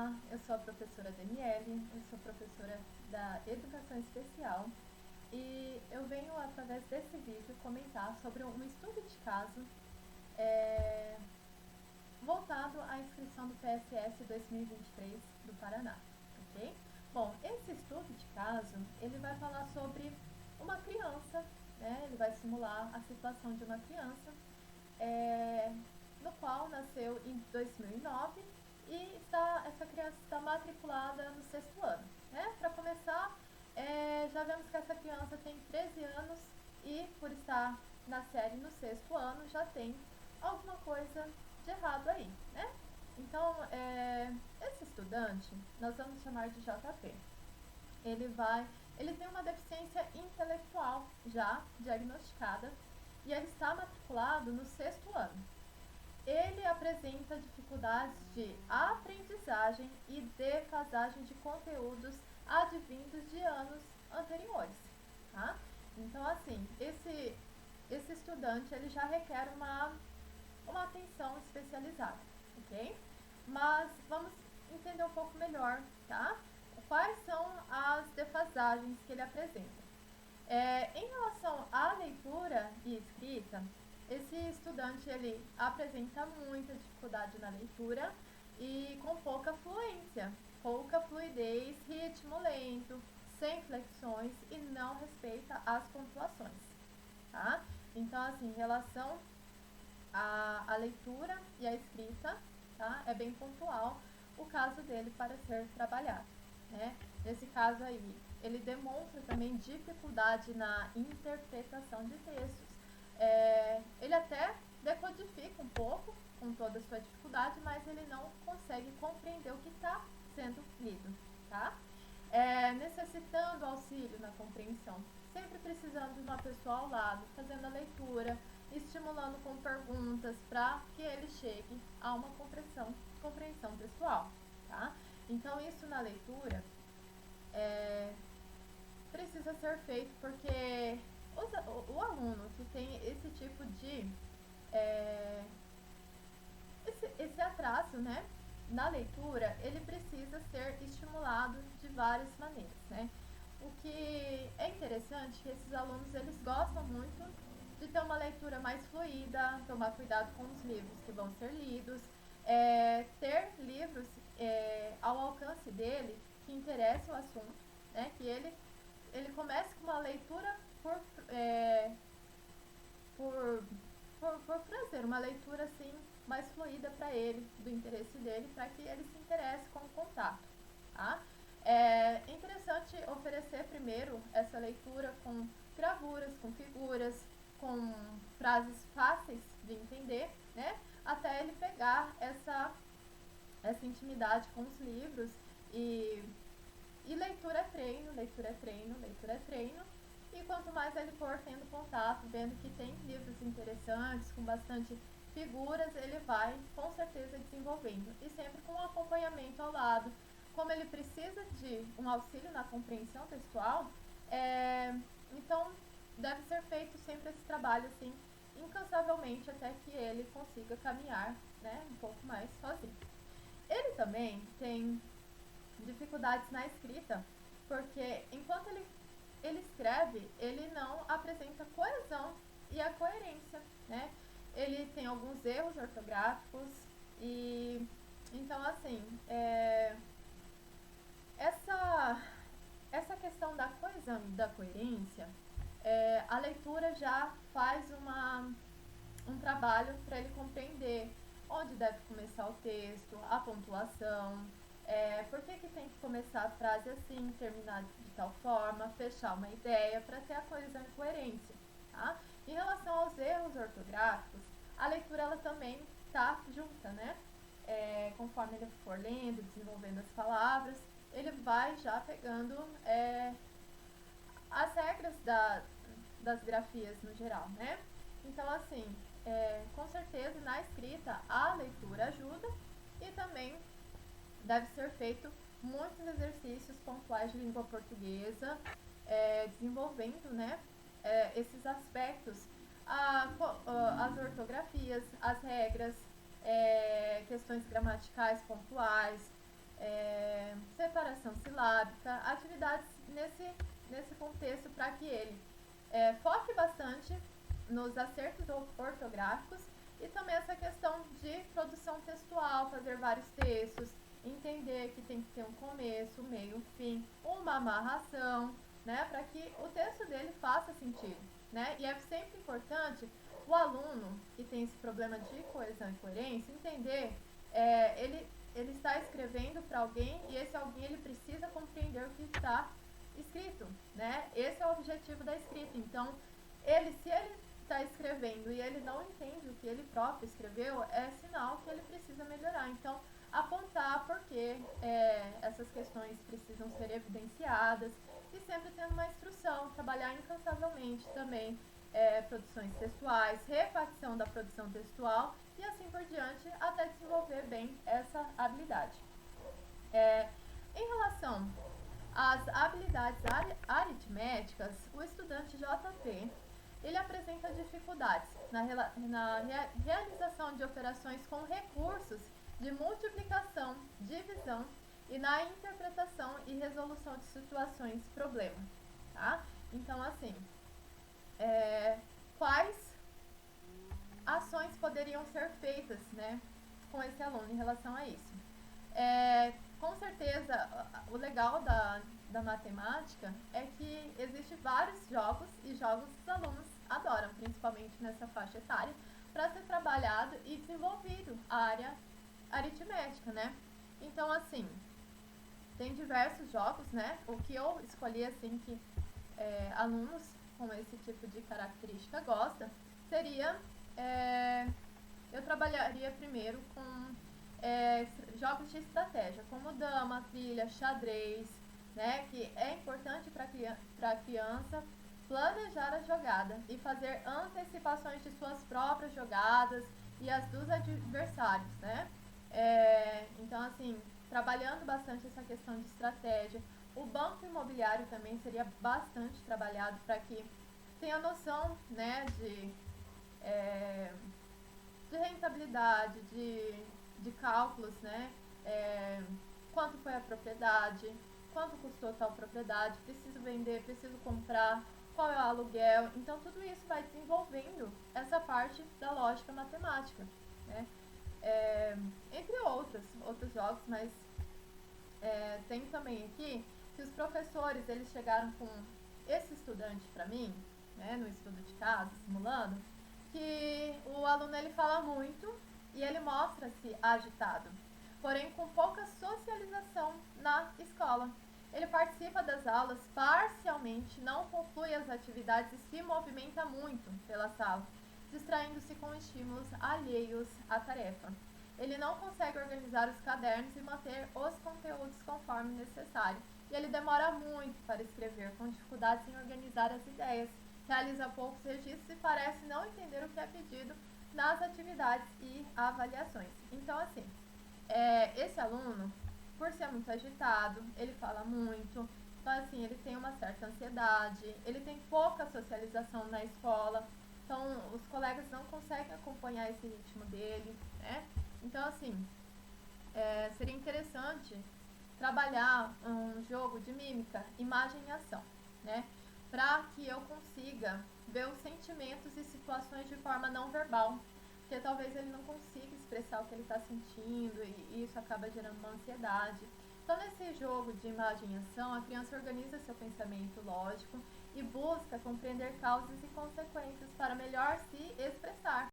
Olá, eu sou a professora Daniele, eu sou professora da Educação Especial e eu venho, através desse vídeo, comentar sobre um estudo de caso voltado à inscrição do PSS 2023 do Paraná, ok? Bom, esse estudo de caso, ele vai falar sobre uma criança, né? Ele vai simular a situação de uma criança, no qual nasceu em 2009 e essa criança está matriculada no 6º ano, né? Para começar, já vemos que essa criança tem 13 anos e, por estar na série no 6º ano, já tem alguma coisa de errado aí, né? Então, esse estudante, nós vamos chamar de JP. Ele tem uma deficiência intelectual já diagnosticada e ele está matriculado no 6º ano. Ele apresenta dificuldades de aprendizagem e defasagem de conteúdos advindos de anos anteriores, tá? Então, assim, esse estudante, ele já requer uma atenção especializada, ok? Mas vamos entender um pouco melhor, tá? Quais são as defasagens que ele apresenta? Em relação à leitura e escrita, esse estudante ele apresenta muita dificuldade na leitura e com pouca fluência, pouca fluidez, ritmo lento, sem flexões e não respeita as pontuações, tá? Então, assim, em relação à leitura e à escrita, tá? É bem pontual o caso dele para ser trabalhado, né? Nesse caso aí, ele demonstra também dificuldade na interpretação de textos. Ele até decodifica um pouco com toda a sua dificuldade, mas ele não consegue compreender o que está sendo lido, tá? Necessitando auxílio na compreensão, sempre precisando de uma pessoa ao lado, fazendo a leitura, estimulando com perguntas para que ele chegue a uma compreensão textual, tá? Então, isso na leitura precisa ser feito porque o aluno que tem esse tipo de esse atraso, né, na leitura, ele precisa ser estimulado de várias maneiras, né? O que é interessante é que esses alunos, eles gostam muito de ter uma leitura mais fluida, tomar cuidado com os livros que vão ser lidos, ter livros ao alcance dele que interessem o assunto, né? Que ele comece com uma leitura por prazer, uma leitura assim mais fluida para ele, do interesse dele, para que ele se interesse com o contato, tá? É interessante oferecer primeiro essa leitura com gravuras, com figuras, com frases fáceis de entender, né? Até ele pegar essa intimidade com os livros e leitura é treino, leitura é treino, leitura é treino. E quanto mais ele for tendo contato, vendo que tem livros interessantes, com bastante figuras, ele vai com certeza desenvolvendo. E sempre com um acompanhamento ao lado. Como ele precisa de um auxílio na compreensão textual, então deve ser feito sempre esse trabalho assim, incansavelmente, até que ele consiga caminhar, né, um pouco mais sozinho. Ele também tem dificuldades na escrita, porque enquanto ele escreve, ele não apresenta coesão e a coerência, né? Ele tem alguns erros ortográficos e então, assim, essa questão da coesão e da coerência, a leitura já faz um trabalho para ele compreender onde deve começar o texto, a pontuação, por que tem que começar a frase assim, terminar de tal forma, fechar uma ideia, para ter a coesão e coerência, tá? Em relação aos erros ortográficos, a leitura ela também está junta, né? Conforme ele for lendo, desenvolvendo as palavras, ele vai já pegando as regras das grafias no geral, né? Então, assim, com certeza na escrita a leitura ajuda e também deve ser feito muitos exercícios pontuais de língua portuguesa, desenvolvendo, né, esses aspectos, as ortografias, as regras, questões gramaticais pontuais, separação silábica, atividades nesse contexto para que ele foque bastante nos acertos ortográficos e também essa questão de produção textual, fazer vários textos, entender que tem que ter um começo, meio, fim, uma amarração, né, para que o texto dele faça sentido, né? E é sempre importante o aluno que tem esse problema de coesão e coerência entender, ele está escrevendo para alguém e esse alguém ele precisa compreender o que está escrito, né? Esse é o objetivo da escrita. Então, se ele está escrevendo e ele não entende o que ele próprio escreveu, é sinal que ele precisa melhorar. Então, apontar por que essas questões precisam ser evidenciadas e sempre tendo uma instrução, trabalhar incansavelmente também produções textuais, repartição da produção textual e assim por diante, até desenvolver bem essa habilidade. Em relação às habilidades aritméticas, o estudante JP ele apresenta dificuldades na realização de operações com recursos de multiplicação, divisão e na interpretação e resolução de situações problema, tá? Então, assim, quais ações poderiam ser feitas, né, com esse aluno em relação a isso? Com certeza, o legal da matemática é que existem vários jogos e jogos que os alunos adoram, principalmente nessa faixa etária, para ser trabalhado e desenvolvido a área aritmética, né? Então, assim, tem diversos jogos, né? O que eu escolhi, assim, que alunos com esse tipo de característica gostam, seria, eu trabalharia primeiro com jogos de estratégia, como dama, pilha, xadrez, né? Que é importante para a criança planejar a jogada e fazer antecipações de suas próprias jogadas e as dos adversários, né? Então, assim, trabalhando bastante essa questão de estratégia. O banco imobiliário também seria bastante trabalhado para que tenha noção, né, de rentabilidade, de cálculos, né? Quanto foi a propriedade, quanto custou tal propriedade, preciso vender, preciso comprar, qual é o aluguel. Então, tudo isso vai desenvolvendo essa parte da lógica matemática, né? Entre outros jogos, mas tem também aqui que os professores eles chegaram com esse estudante para mim, né, no estudo de caso, simulando, que o aluno ele fala muito e ele mostra-se agitado, porém com pouca socialização na escola. Ele participa das aulas parcialmente, não conclui as atividades e se movimenta muito pela sala, distraindo-se com estímulos alheios à tarefa. Ele não consegue organizar os cadernos e manter os conteúdos conforme necessário. E ele demora muito para escrever, com dificuldades em organizar as ideias. Realiza poucos registros e parece não entender o que é pedido nas atividades e avaliações. Então, assim, esse aluno, por ser muito agitado, ele fala muito. Então, assim, ele tem uma certa ansiedade, ele tem pouca socialização na escola. Então, os colegas não conseguem acompanhar esse ritmo dele, né? Então, assim, seria interessante trabalhar um jogo de mímica, imagem e ação, né? Para que eu consiga ver os sentimentos e situações de forma não verbal, porque talvez ele não consiga expressar o que ele está sentindo e isso acaba gerando uma ansiedade. Então, nesse jogo de imagem e ação, a criança organiza seu pensamento lógico e busca compreender causas e consequências para melhor se expressar.